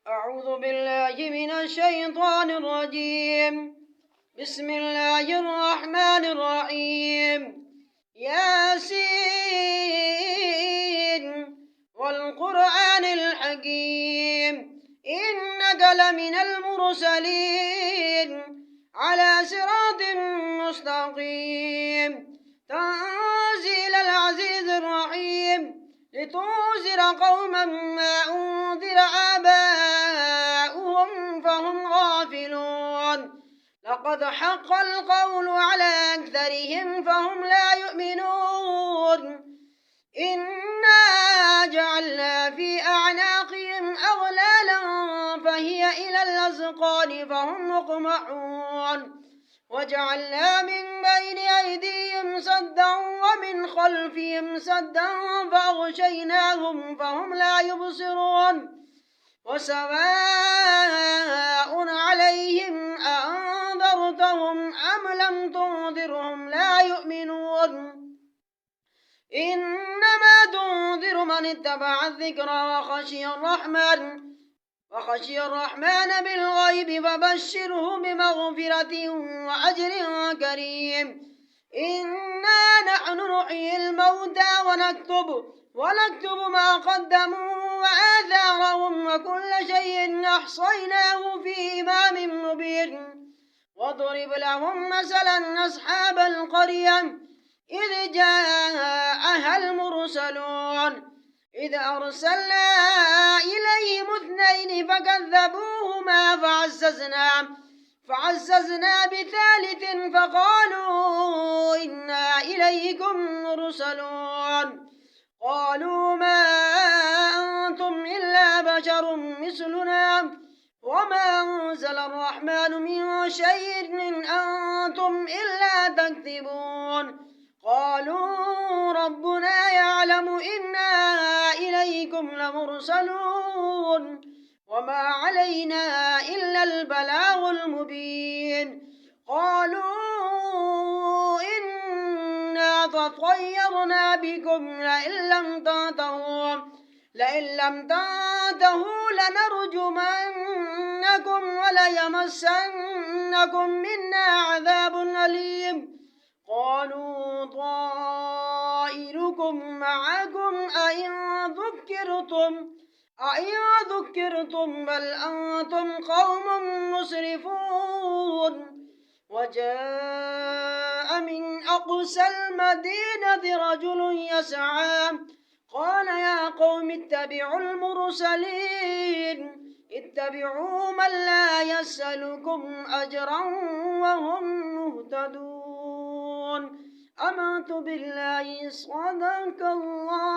أعوذ بالله من الشيطان الرجيم. بسم الله الرحمن الرحيم. ياسين والقرآن الحكيم إنك لمن المرسلين على صراط مستقيم تنزيل العزيز الرحيم لتنذر قوما ما أنذر آباؤهم فهم غافلون لقد حق القول على أكثرهم فهم لا يؤمنون إنا جعلنا في أعناقهم أغلالا فهي إلى الأذقان فهم مقمحون وجعلنا من بين أيديهم سدا ومن خلفهم سدا فأغشيناهم فهم لا يبصرون وسواء عليهم أأنذرتهم أم لم تنذرهم لا يؤمنون إنما تنذر من اتبع الذكر وخشي الرحمن بالغيب فبشره بمغفرة وأجر كريم إنا نحن نحيي الموتى ونكتب ما قدموا وآثارهم وكل شيء أحصيناه في إمام مبين واضرب لهم مثلا أصحاب القرية إذ جاءها المرسلون إذ أرسلنا إليهم 2 فكذبوهما فعززنا بثالث فقالوا إنا إليكم مرسلون قالوا ما أنتم إلا بشر مثلنا وما أنزل الرحمن من شيء إن أنتم إلا تكذبون قالوا ربنا يعلم إنا إليكم لمرسلون وما علينا إلا البلاغ المبين قالوا إنا تطيرنا بكم لئن لم تنتهوا لنرجمنكم وليمسنكم منا عذاب أليم قالوا طائركم معكم أئن ذكرتم بل أنتم قوم مسرفون وجاء من أقصى المدينة رجل يسعى قال يا قوم اتبعوا المرسلين اتبعوا من لا يسألكم أجرا وهم مهتدون آمنت بالله صدق الله